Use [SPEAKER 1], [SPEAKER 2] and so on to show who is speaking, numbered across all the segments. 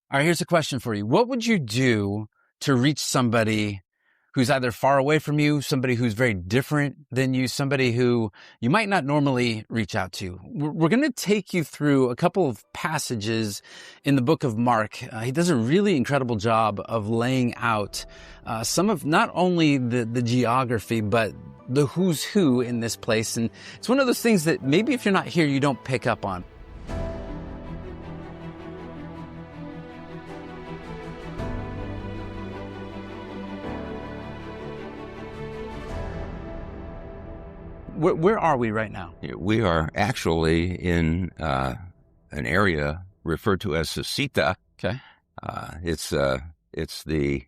[SPEAKER 1] All right, here's a question for you. What would you do to reach somebody who's either far away from you, somebody who's very different than you, somebody who you might not normally reach out to? We're going to take you through a couple of passages in the book of Mark. He does a really incredible job of laying out some of not only the geography, but the who's who in this place. And it's one of those things that maybe if you're not here, you don't pick up on. Where are we right now?
[SPEAKER 2] We are actually in an area referred to as Susita.
[SPEAKER 1] Okay.
[SPEAKER 2] It's the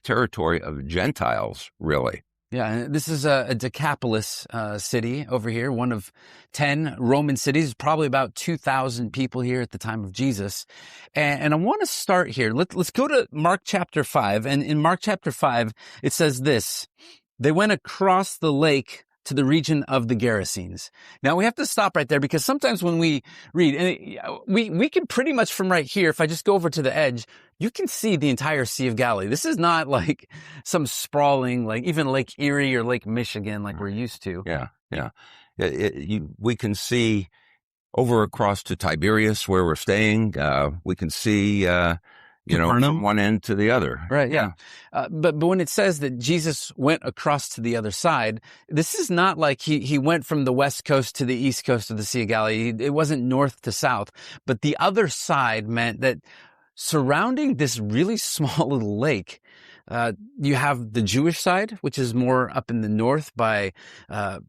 [SPEAKER 2] territory of Gentiles, really.
[SPEAKER 1] Yeah, this is a Decapolis city over here, one of 10 Roman cities, probably about 2,000 people here at the time of Jesus. And I want to start here. Let's go to Mark chapter 5. And in Mark chapter 5, it says this: they went across the lake to the region of the Gerasenes. Now we have to stop right there because sometimes when we read, and we can pretty much from right here, if I just go over to the edge, you can see the entire Sea of Galilee. This is not like some sprawling, like even Lake Erie or Lake Michigan like we're used to.
[SPEAKER 2] Yeah. We can see over across to Tiberias where we're staying. We can see, from one end to the other.
[SPEAKER 1] Right, yeah. But when it says that Jesus went across to the other side, this is not like he went from the west coast to the east coast of the Sea of Galilee. It wasn't north to south. But the other side meant that surrounding this really small little lake, you have the Jewish side, which is more up in the north by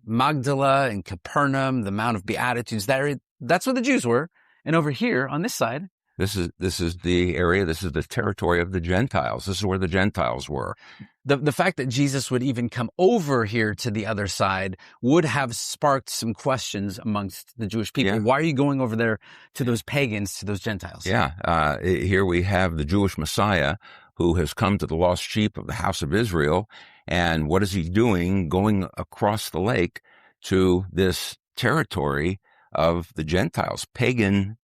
[SPEAKER 1] Magdala and Capernaum, the Mount of Beatitudes. That's where the Jews were. And over here on this side,
[SPEAKER 2] This is the area, this is the territory of the Gentiles. This is where the Gentiles were.
[SPEAKER 1] The fact that Jesus would even come over here to the other side would have sparked some questions amongst the Jewish people.
[SPEAKER 2] Yeah.
[SPEAKER 1] Why are you going over there to those pagans, to those Gentiles?
[SPEAKER 2] Yeah. Here we have the Jewish Messiah who has come to the lost sheep of the house of Israel. And what is he doing going across the lake to this territory of the Gentiles, pagan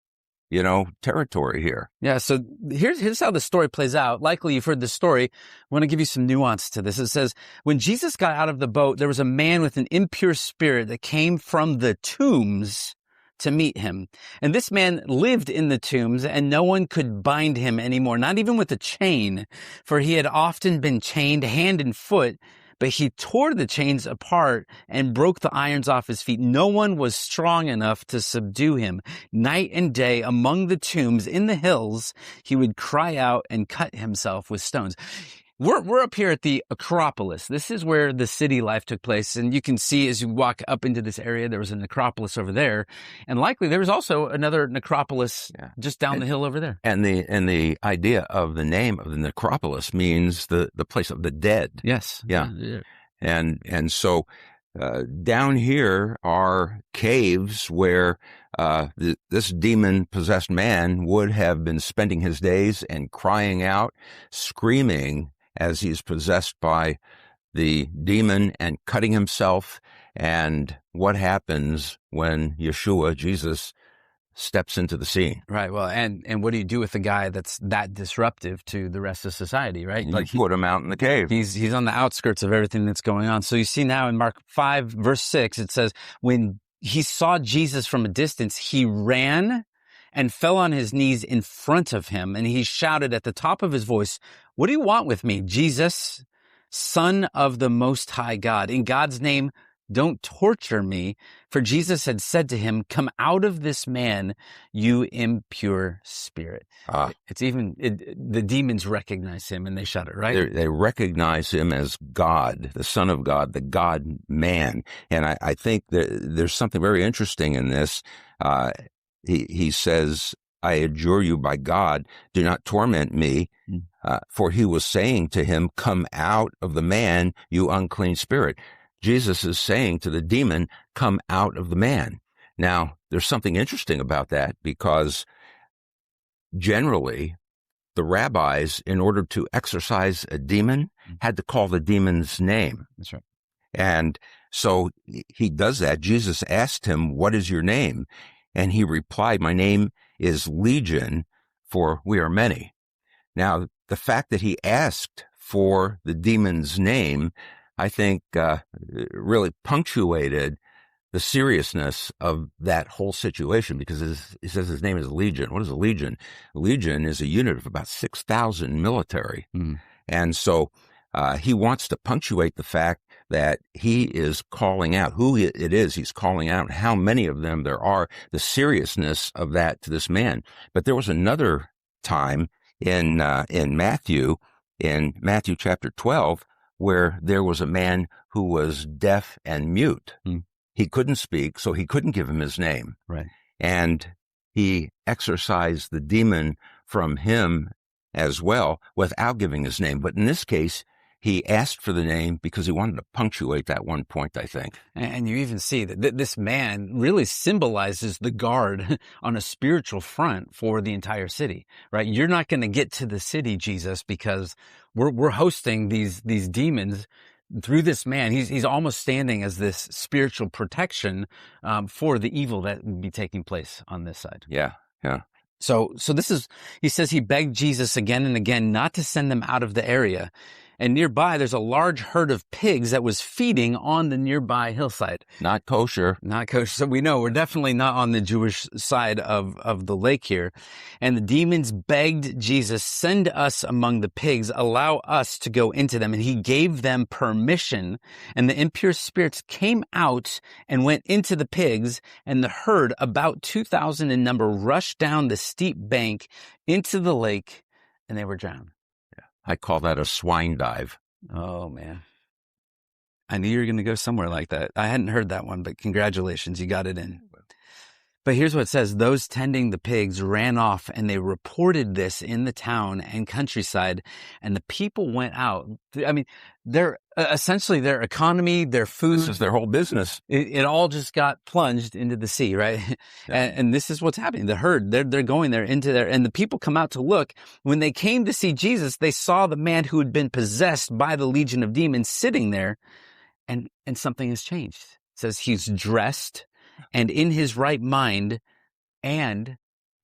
[SPEAKER 2] territory here?
[SPEAKER 1] Yeah, so here's how the story plays out. Likely you've heard this story. I want to give you some nuance to this. It says, when Jesus got out of the boat, there was a man with an impure spirit that came from the tombs to meet him. And this man lived in the tombs, and no one could bind him anymore, not even with a chain, for he had often been chained hand and foot. But he tore the chains apart and broke the irons off his feet. No one was strong enough to subdue him. Night and day among the tombs in the hills, he would cry out and cut himself with stones. We're up here at the Acropolis. This is where the city life took place. And you can see as you walk up into this area, there was a necropolis over there. And likely there was also another necropolis just down the hill over there.
[SPEAKER 2] And the idea of the name of the necropolis means the place of the dead.
[SPEAKER 1] Yes.
[SPEAKER 2] Yeah. And so down here are caves where this demon-possessed man would have been spending his days and crying out, screaming as he's possessed by the demon and cutting himself. And what happens when Yeshua, Jesus, steps into the scene?
[SPEAKER 1] Right. Well, and what do you do with a guy that's that disruptive to the rest of society, right?
[SPEAKER 2] You put him out in the cave.
[SPEAKER 1] He's on the outskirts of everything that's going on. So you see now in Mark 5, verse 6, it says, when he saw Jesus from a distance, he ran and fell on his knees in front of him. And he shouted at the top of his voice, "What do you want with me, Jesus, Son of the Most High God? In God's name, don't torture me." For Jesus had said to him, "Come out of this man, you impure spirit." The demons recognize him and they shudder, right?
[SPEAKER 2] They recognize him as God, the Son of God, the God-man. And I think that there's something very interesting in this. He says, "I adjure you by God, do not torment me." For he was saying to him, "Come out of the man, you unclean spirit." Jesus is saying to the demon, "Come out of the man." Now, there's something interesting about that because generally the rabbis, in order to exorcise a demon, had to call the demon's name.
[SPEAKER 1] That's right.
[SPEAKER 2] And so he does that. Jesus asked him, "What is your name?" And he replied, "My name is Legion, for we are many. Now, the fact that he asked for the demon's name, I think, really punctuated the seriousness of that whole situation, because he says his name is Legion. What is a legion? A legion is a unit of about 6,000 military. Mm. And so he wants to punctuate the fact that he is calling out who it is. He's calling out how many of them there are, the seriousness of that to this man. But there was another time in Matthew chapter 12, where there was a man who was deaf and mute. Mm. He couldn't speak, so he couldn't give him his name.
[SPEAKER 1] Right.
[SPEAKER 2] And he exorcised the demon from him as well without giving his name. But in this case, he asked for the name because he wanted to punctuate that one point, I think.
[SPEAKER 1] And you even see that this man really symbolizes the guard on a spiritual front for the entire city, right? You're not going to get to the city, Jesus, because we're hosting these demons through this man. He's almost standing as this spiritual protection for the evil that would be taking place on this side.
[SPEAKER 2] Yeah.
[SPEAKER 1] So this is, he says he begged Jesus again and again not to send them out of the area. And nearby, there's a large herd of pigs that was feeding on the nearby hillside.
[SPEAKER 2] Not kosher.
[SPEAKER 1] Not kosher. So we know we're definitely not on the Jewish side of the lake here. And the demons begged Jesus, send us among the pigs, allow us to go into them. And he gave them permission. And the impure spirits came out and went into the pigs. And the herd, about 2,000 in number, rushed down the steep bank into the lake, and they were drowned.
[SPEAKER 2] I call that a swine dive.
[SPEAKER 1] Oh, man. I knew you were going to go somewhere like that. I hadn't heard that one, but congratulations, you got it in. But here's what it says. Those tending the pigs ran off, and they reported this in the town and countryside, and the people went out. I mean, they're essentially their economy, their food.
[SPEAKER 2] This is their whole business.
[SPEAKER 1] It all just got plunged into the sea, right? Yeah. And this is what's happening. The herd, they're going there into there, and the people come out to look. When they came to see Jesus, they saw the man who had been possessed by the legion of demons sitting there, and something has changed. It says he's dressed and in his right mind, and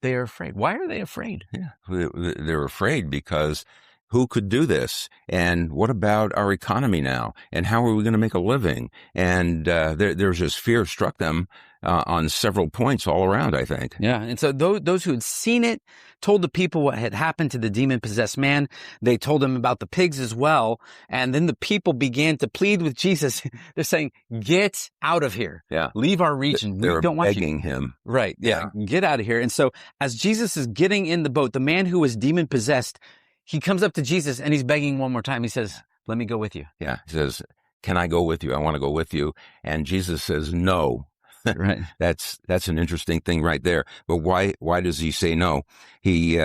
[SPEAKER 1] they are afraid. Why are they afraid?
[SPEAKER 2] Yeah, they're afraid because who could do this? And what about our economy now? And how are we going to make a living? And there's just fear struck them on several points all around, I think.
[SPEAKER 1] Yeah, and so those who had seen it told the people what had happened to the demon-possessed man. They told him about the pigs as well. And then the people began to plead with Jesus. They're saying, get out of here.
[SPEAKER 2] Yeah.
[SPEAKER 1] Leave our region.
[SPEAKER 2] They're
[SPEAKER 1] we don't want
[SPEAKER 2] begging him.
[SPEAKER 1] Right, yeah. Get out of here. And so as Jesus is getting in the boat, the man who was demon-possessed, he comes up to Jesus and he's begging one more time. He says, let me go with you.
[SPEAKER 2] Yeah, he says, can I go with you? I want to go with you. And Jesus says, no.
[SPEAKER 1] Right.
[SPEAKER 2] That's an interesting thing right there. But why does he say no? He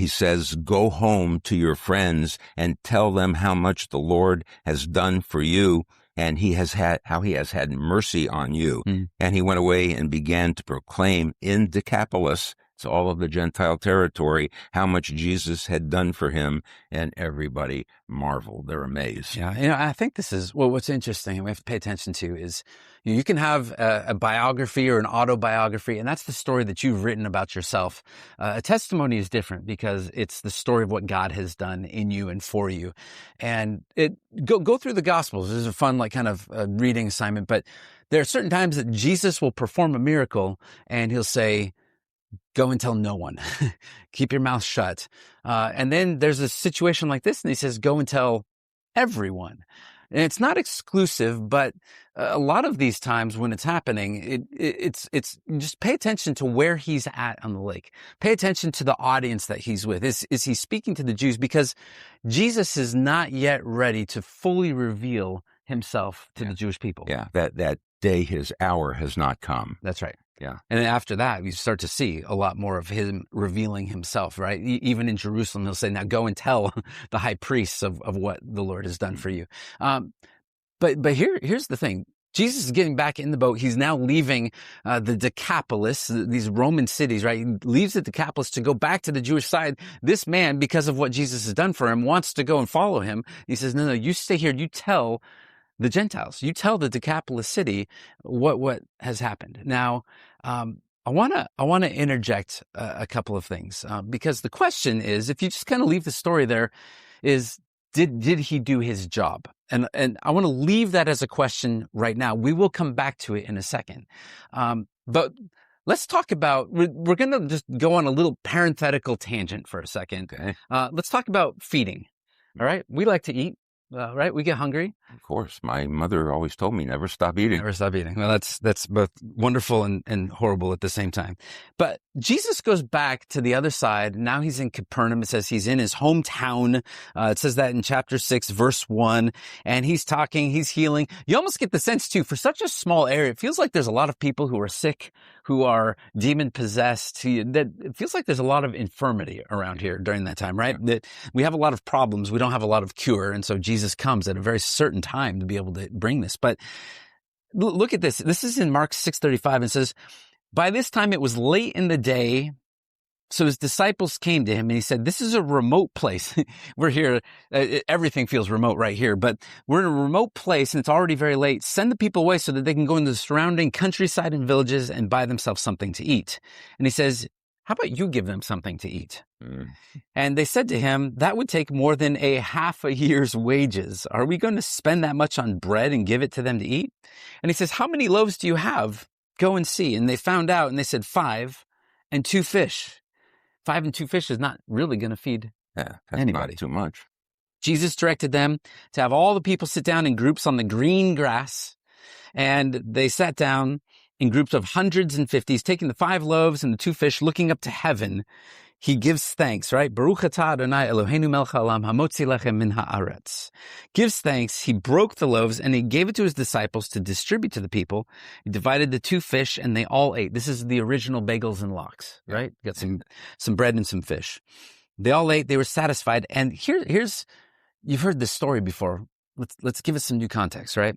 [SPEAKER 2] says, go home to your friends and tell them how much the Lord has done for you, and how he has had mercy on you. Mm. And he went away and began to proclaim in Decapolis, it's all of the Gentile territory, how much Jesus had done for him, and everybody marveled. They're amazed.
[SPEAKER 1] Yeah, I think this is, what's interesting and we have to pay attention to is, you can have a biography or an autobiography, and that's the story that you've written about yourself. A testimony is different because it's the story of what God has done in you and for you. And go through the Gospels. This is a fun, kind of reading assignment, but there are certain times that Jesus will perform a miracle and he'll say, go and tell no one. Keep your mouth shut. And then there's a situation like this, and he says, go and tell everyone. And it's not exclusive, but a lot of these times when it's happening, it's just pay attention to where he's at on the lake. Pay attention to the audience that he's with. Is he speaking to the Jews? Because Jesus is not yet ready to fully reveal himself to the Jewish people.
[SPEAKER 2] Yeah, that day, his hour has not come.
[SPEAKER 1] That's right.
[SPEAKER 2] Yeah.
[SPEAKER 1] And then after that, we start to see a lot more of him revealing himself, right? Even in Jerusalem, he'll say, now go and tell the high priests of what the Lord has done for you. But here's the thing. Jesus is getting back in the boat. He's now leaving the Decapolis, these Roman cities, right? He leaves the Decapolis to go back to the Jewish side. This man, because of what Jesus has done for him, wants to go and follow him. He says, no, you stay here. You tell the Gentiles. You tell the Decapolis city what has happened. Now, I want to interject a couple of things because the question is, if you just kind of leave the story there, is did he do his job? And I want to leave that as a question right now. We will come back to it in a second, but let's talk about. We're going to just go on a little parenthetical tangent for a second.
[SPEAKER 2] Okay.
[SPEAKER 1] Let's talk about feeding. All right, we like to eat. Right? We get hungry.
[SPEAKER 2] Of course. My mother always told me never stop eating.
[SPEAKER 1] Never stop eating. Well, that's both wonderful and horrible at the same time. But Jesus goes back to the other side. Now he's in Capernaum. It says he's in his hometown. It says that in chapter 6, verse 1. And he's talking, he's healing. You almost get the sense, too, for such a small area, it feels like there's a lot of people who are sick, who are demon-possessed. That it feels like there's a lot of infirmity around here during that time, right? That we have a lot of problems. We don't have a lot of cure. And so Jesus comes at a very certain time to be able to bring this. But look at this. This is in Mark 6:35. It says, by this time it was late in the day. So his disciples came to him and he said, this is a remote place. We're here. Everything feels remote right here, but we're in a remote place and it's already very late. Send the people away so that they can go into the surrounding countryside and villages and buy themselves something to eat. And he says, how about you give them something to eat? And they said to him, that would take more than a half a year's wages. Are we going to spend that much on bread and give it to them to eat? And he says, how many loaves do you have? Go and see. And they found out and they said 5 and 2 fish. 5 and 2 fish is not really going to feed anybody.
[SPEAKER 2] Not too much.
[SPEAKER 1] Jesus directed them to have all the people sit down in groups on the green grass. And they sat down in groups of hundreds and fifties, taking the 5 loaves and the 2 fish, looking up to heaven. He gives thanks, right? Baruch atah Adonai Eloheinu melech haolam hamotzi lechem min haaretz. Gives thanks. He broke the loaves and he gave it to his disciples to distribute to the people. He divided the 2 fish and they all ate. This is the original bagels and lox, right? Got some bread and some fish. They all ate. They were satisfied. And here's you've heard this story before. Let's give it some new context, right?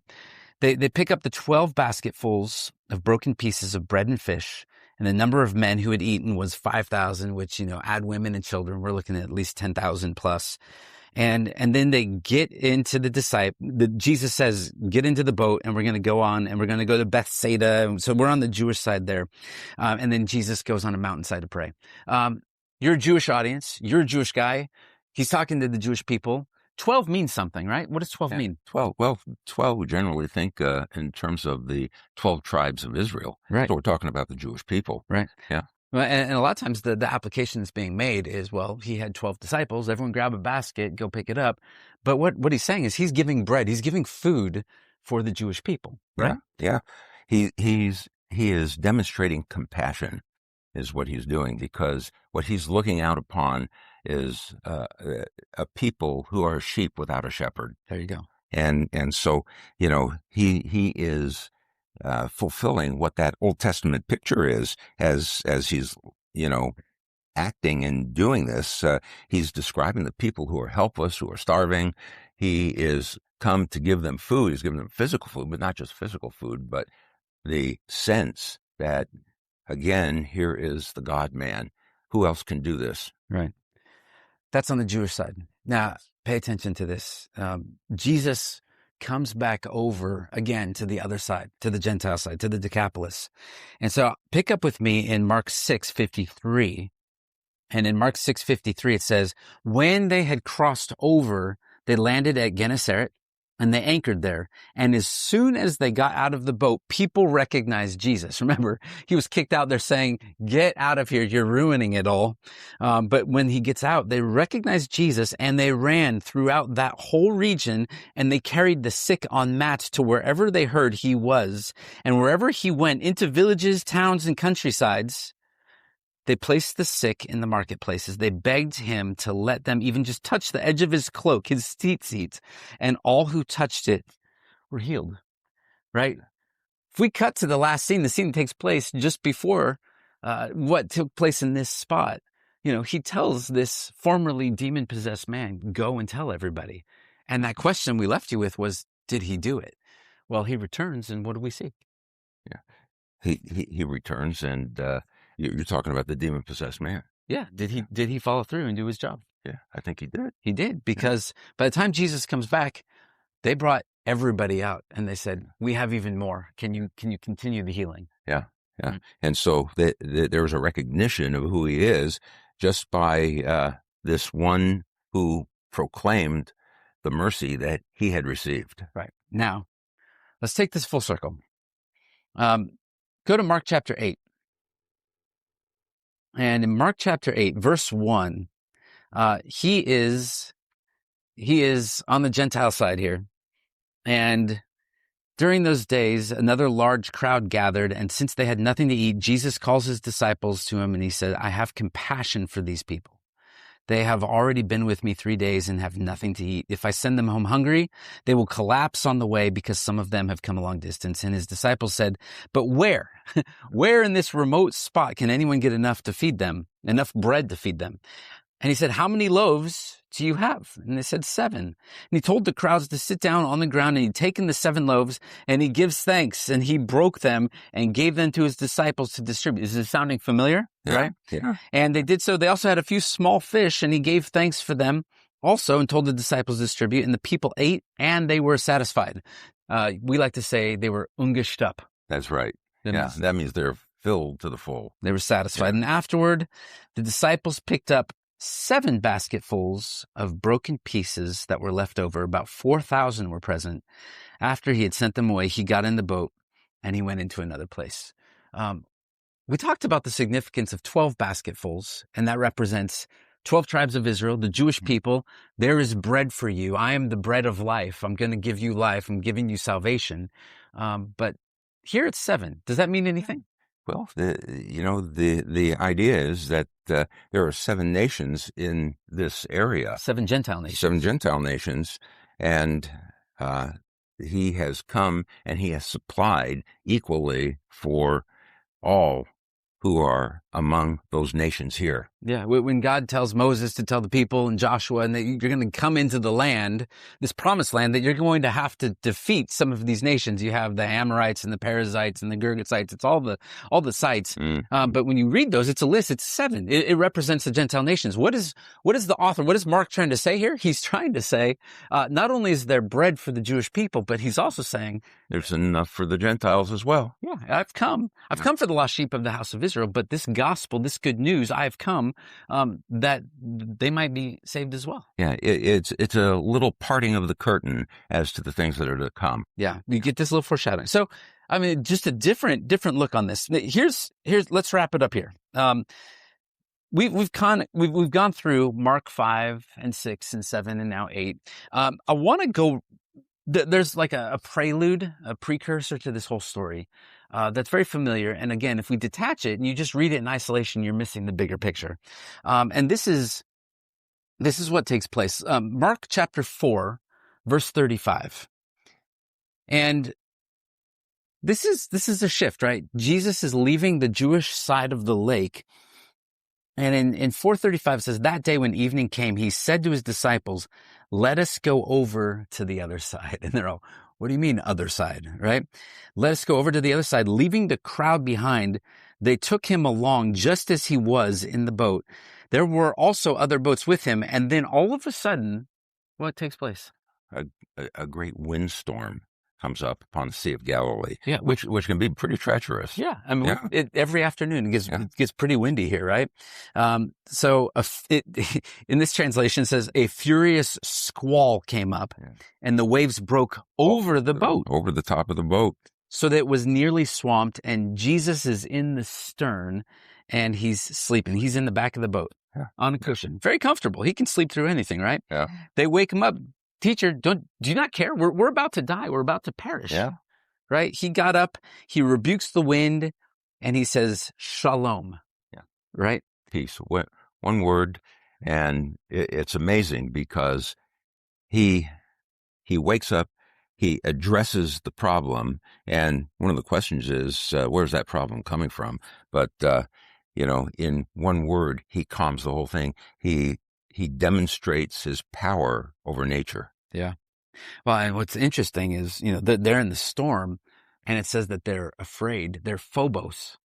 [SPEAKER 1] They pick up the 12 basketfuls of broken pieces of bread and fish. And the number of men who had eaten was 5,000, which, add women and children, we're looking at least 10,000 plus. And then they get into Jesus says, get into the boat and we're going to go on and we're going to go to Bethsaida. So we're on the Jewish side there. And then Jesus goes on a mountainside to pray. You're a Jewish audience. You're a Jewish guy. He's talking to the Jewish people. 12 means something, right? What does 12 mean?
[SPEAKER 2] 12. Well, 12 we generally think in terms of the 12 tribes of Israel.
[SPEAKER 1] Right.
[SPEAKER 2] So we're talking about the Jewish people.
[SPEAKER 1] Right.
[SPEAKER 2] Yeah.
[SPEAKER 1] Well, and a lot of times the application that's being made is, well, he had 12 disciples. Everyone grab a basket, go pick it up. But what he's saying is he's giving bread. He's giving food for the Jewish people. Right.
[SPEAKER 2] Yeah. He is demonstrating compassion is what he's doing, because what he's looking out upon is a people who are sheep without a shepherd.
[SPEAKER 1] There you go.
[SPEAKER 2] And so, he is fulfilling what that Old Testament picture is as he's, acting and doing this. He's describing the people who are helpless, who are starving. He is come to give them food. He's giving them physical food, but not just physical food, but the sense that, again, here is the God-man. Who else can do this?
[SPEAKER 1] Right. That's on the Jewish side. Now, pay attention to this. Jesus comes back over again to the other side, to the Gentile side, to the Decapolis. And so pick up with me in Mark 6:53. And in Mark 6:53, it says, when they had crossed over, they landed at Gennesaret and they anchored there. And as soon as they got out of the boat, people recognized Jesus. Remember, he was kicked out. They're saying, get out of here. You're ruining it all. But when he gets out, they recognized Jesus and they ran throughout that whole region and they carried the sick on mats to wherever they heard he was. And wherever he went, into villages, towns, and countrysides, they placed the sick in the marketplaces. They begged him to let them even just touch the edge of his cloak, his seat, and all who touched it were healed, right? If we cut to the last scene, the scene takes place just before what took place in this spot. He tells this formerly demon-possessed man, go and tell everybody. And that question we left you with was, did he do it? Well, he returns, and what do we see?
[SPEAKER 2] Yeah, he returns, and you're talking about the demon-possessed man.
[SPEAKER 1] Yeah. Did he follow through and do his job?
[SPEAKER 2] Yeah, I think he did.
[SPEAKER 1] He did, because by the time Jesus comes back, they brought everybody out and they said, we have even more. Can you continue the healing?
[SPEAKER 2] Yeah. Yeah. And so there was a recognition of who he is just by this one who proclaimed the mercy that he had received.
[SPEAKER 1] Right. Now, let's take this full circle. Go to Mark chapter 8. And in Mark chapter 8, verse 1, he is on the Gentile side here. And during those days, another large crowd gathered, and since they had nothing to eat, Jesus calls his disciples to him, and he said, I have compassion for these people. They have already been with me 3 days and have nothing to eat. If I send them home hungry, they will collapse on the way because some of them have come a long distance. And his disciples said, but where? Where in this remote spot can anyone get enough to feed them, enough bread to feed them? And he said, how many loaves do you have? And they said 7. And he told the crowds to sit down on the ground, and he'd taken the 7 loaves, and he gives thanks, and he broke them and gave them to his disciples to distribute. Is this sounding familiar?
[SPEAKER 2] Yeah.
[SPEAKER 1] Right?
[SPEAKER 2] Yeah.
[SPEAKER 1] And they did so. They also had a few small fish, and he gave thanks for them also and told the disciples to distribute. And the people ate, and they were satisfied. We like to say they were ungescht up.
[SPEAKER 2] That's right. That means they're filled to the full.
[SPEAKER 1] They were satisfied. Yeah. And afterward, the disciples picked up 7 basketfuls of broken pieces that were left over. About 4,000 were present. After he had sent them away, he got in the boat and he went into another place. We talked about the significance of 12 basketfuls, and that represents 12 tribes of Israel, the Jewish people. There is bread for you. I am the bread of life. I'm going to give you life. I'm giving you salvation. But here it's 7. Does that mean anything?
[SPEAKER 2] Well, the idea is that there are 7 nations in this area.
[SPEAKER 1] 7 Gentile nations.
[SPEAKER 2] 7 Gentile nations. And he has come and he has supplied equally for all who are among those nations here.
[SPEAKER 1] Yeah, when God tells Moses to tell the people and Joshua, and that you're going to come into the land, this promised land, that you're going to have to defeat some of these nations. You have the Amorites and the Perizzites and the Girgasites. It's all the sites. But when you read those, it's a list. It's 7. It represents the Gentile nations. What is the author? What is Mark trying to say here? He's trying to say not only is there bread for the Jewish people, but he's also saying
[SPEAKER 2] there's enough for the Gentiles as well.
[SPEAKER 1] Yeah, I've come for the lost sheep of the house of Israel. But this gospel, this good news, I've come that they might be saved as well.
[SPEAKER 2] Yeah, it's a little parting of the curtain as to the things that are to come.
[SPEAKER 1] Yeah, you get this little foreshadowing. So, I mean, just a different look on this. Here's let's wrap it up here. We've gone through Mark 5 and 6 and 7 and now 8. I want to go. There's like a prelude, a precursor to this whole story that's very familiar. And again, if we detach it and you just read it in isolation, you're missing the bigger picture. And this is what takes place. Mark chapter 4, verse 35. And this is a shift, right? Jesus is leaving the Jewish side of the lake. And in 4:35 it says, that day when evening came, he said to his disciples, let us go over to the other side. And they're all, what do you mean other side, right? Let us go over to the other side. Leaving the crowd behind, they took him along just as he was in the boat. There were also other boats with him. And then all of a sudden, what takes place?
[SPEAKER 2] A great windstorm comes up upon the Sea of Galilee,
[SPEAKER 1] yeah,
[SPEAKER 2] which can be pretty treacherous.
[SPEAKER 1] Yeah, I mean, every afternoon it gets pretty windy here, right? So in this translation it says a furious squall came up, and the waves broke over the boat,
[SPEAKER 2] over the top of the boat,
[SPEAKER 1] so that it was nearly swamped. And Jesus is in the stern, and he's sleeping. He's in the back of the boat on a cushion, very comfortable. He can sleep through anything, right?
[SPEAKER 2] Yeah.
[SPEAKER 1] They wake him up. Teacher, do you not care? We're about to die. We're about to perish.
[SPEAKER 2] Yeah.
[SPEAKER 1] Right? He got up, he rebukes the wind, and he says, shalom.
[SPEAKER 2] Yeah.
[SPEAKER 1] Right?
[SPEAKER 2] Peace. One word. And it's amazing because he wakes up, he addresses the problem. And one of the questions is, where's that problem coming from? But, in one word, he calms the whole thing. He demonstrates his power over nature.
[SPEAKER 1] Yeah. Well, and what's interesting is, they're in the storm, and it says that they're afraid. They're phobos,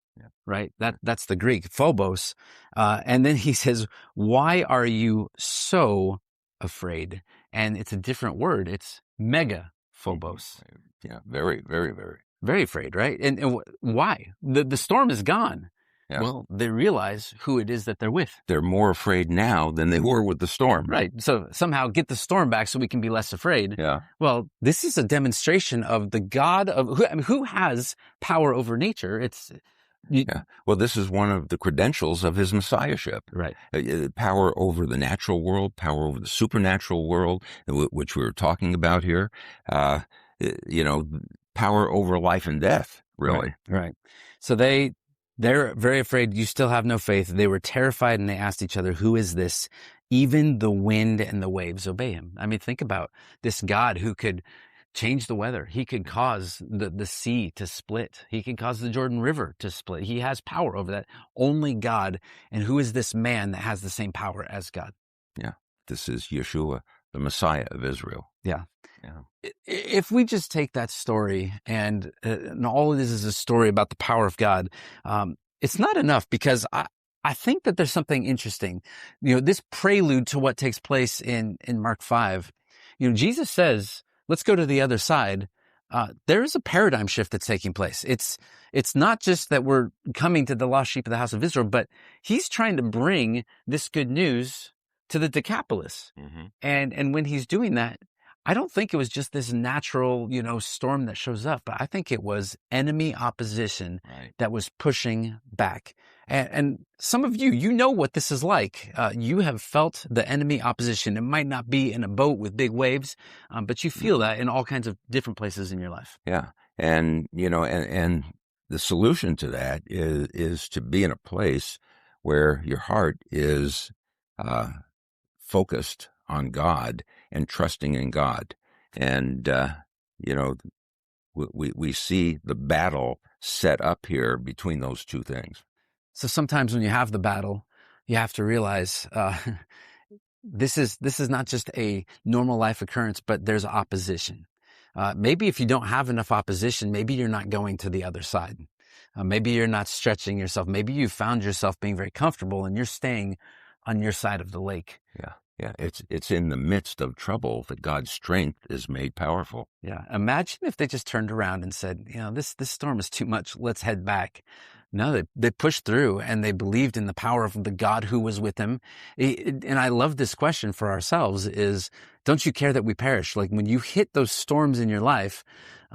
[SPEAKER 1] right? That's the Greek, phobos. And then he says, why are you so afraid? And it's a different word. It's mega phobos.
[SPEAKER 2] Yeah, very, very, very.
[SPEAKER 1] Very afraid, right? And why? The storm is gone.
[SPEAKER 2] Yeah.
[SPEAKER 1] Well, they realize who it is that they're with.
[SPEAKER 2] They're more afraid now than they were with the storm.
[SPEAKER 1] Right. So somehow get the storm back so we can be less afraid.
[SPEAKER 2] Yeah.
[SPEAKER 1] Well, this is a demonstration of the God of who has power over nature.
[SPEAKER 2] Yeah. Well, this is one of the credentials of his messiahship.
[SPEAKER 1] Right.
[SPEAKER 2] Power over the natural world, power over the supernatural world, which we were talking about here. Power over life and death, really.
[SPEAKER 1] Right. So they're very afraid. You still have no faith. They were terrified and they asked each other, who is this? Even the wind and the waves obey him. I mean, think about this God who could change the weather. He could cause the sea to split. He can cause the Jordan River to split. He has power over that. Only God. And who is this man that has the same power as God?
[SPEAKER 2] Yeah. This is Yeshua, the Messiah of Israel.
[SPEAKER 1] Yeah.
[SPEAKER 2] Yeah.
[SPEAKER 1] If we just take that story and all it is a story about the power of God, it's not enough, because I think that there's something interesting. This prelude to what takes place in Mark 5, Jesus says, let's go to the other side. There is a paradigm shift that's taking place. It's not just that we're coming to the lost sheep of the house of Israel, but he's trying to bring this good news to the Decapolis.
[SPEAKER 2] Mm-hmm.
[SPEAKER 1] And when he's doing that, I don't think it was just this natural, storm that shows up, but I think it was enemy opposition that was pushing back. And some of you know what this is like. You have felt the enemy opposition. It might not be in a boat with big waves, but you feel that in all kinds of different places in your life.
[SPEAKER 2] Yeah. And, and the solution to that is to be in a place where your heart is focused on God and trusting in God. And, we see the battle set up here between those two things.
[SPEAKER 1] So sometimes when you have the battle, you have to realize this is not just a normal life occurrence, but there's opposition. Maybe if you don't have enough opposition, maybe you're not going to the other side. Maybe you're not stretching yourself. Maybe you found yourself being very comfortable and you're staying on your side of the lake.
[SPEAKER 2] Yeah. Yeah, it's in the midst of trouble that God's strength is made powerful.
[SPEAKER 1] Yeah, imagine if they just turned around and said, this storm is too much, let's head back. No, they pushed through and they believed in the power of the God who was with them. And I love this question for ourselves is, don't you care that we perish? Like when you hit those storms in your life,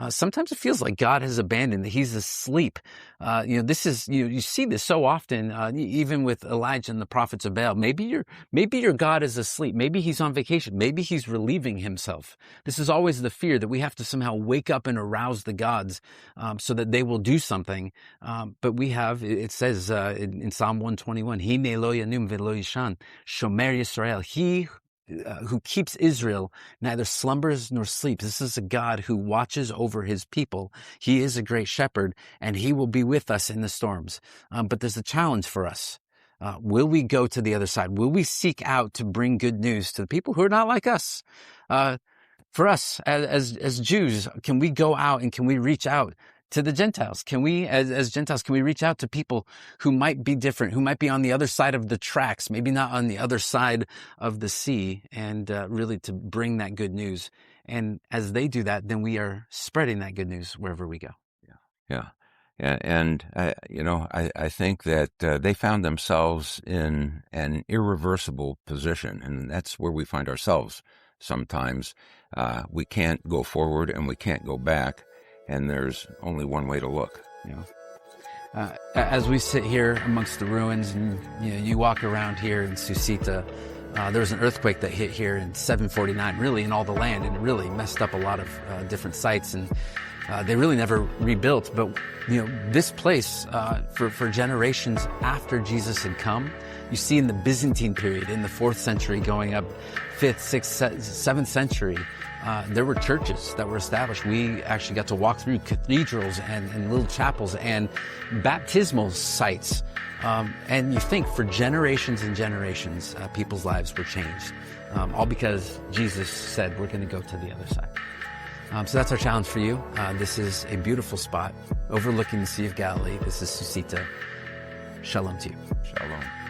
[SPEAKER 1] sometimes it feels like God has abandoned, that he's asleep. This is, you see this so often, even with Elijah and the prophets of Baal. Maybe your God is asleep. Maybe he's on vacation. Maybe he's relieving himself. This is always the fear that we have to somehow wake up and arouse the gods, so that they will do something. But we have, it says, in Psalm 121, Hine lo yanum velo yishan, shomer Yisrael. He who keeps Israel neither slumbers nor sleeps. This is a God who watches over his people. He is a great shepherd, and he will be with us in the storms. But there's a challenge for us. Will we go to the other side? Will we seek out to bring good news to the people who are not like us? For us as Jews, can we go out and can we reach out to the Gentiles? Can we, as Gentiles, can we reach out to people who might be different, who might be on the other side of the tracks, maybe not on the other side of the sea, and really to bring that good news? And as they do that, then we are spreading that good news wherever we go.
[SPEAKER 2] Yeah. And, I think that they found themselves in an irreversible position, and that's where we find ourselves sometimes. We can't go forward and we can't go back. And there's only one way to look.
[SPEAKER 1] As we sit here amongst the ruins, and you walk around here in Susita, there was an earthquake that hit here in 749, really in all the land, and it really messed up a lot of different sites, and they really never rebuilt. But this place for generations after Jesus had come, you see in the Byzantine period, in the 4th century, going up 5th, 6th, 7th century. There were churches that were established. We actually got to walk through cathedrals and little chapels and baptismal sites. And you think for generations and generations, people's lives were changed. All because Jesus said, we're going to go to the other side. So that's our challenge for you. This is a beautiful spot overlooking the Sea of Galilee. This is Susita. Shalom to you.
[SPEAKER 2] Shalom.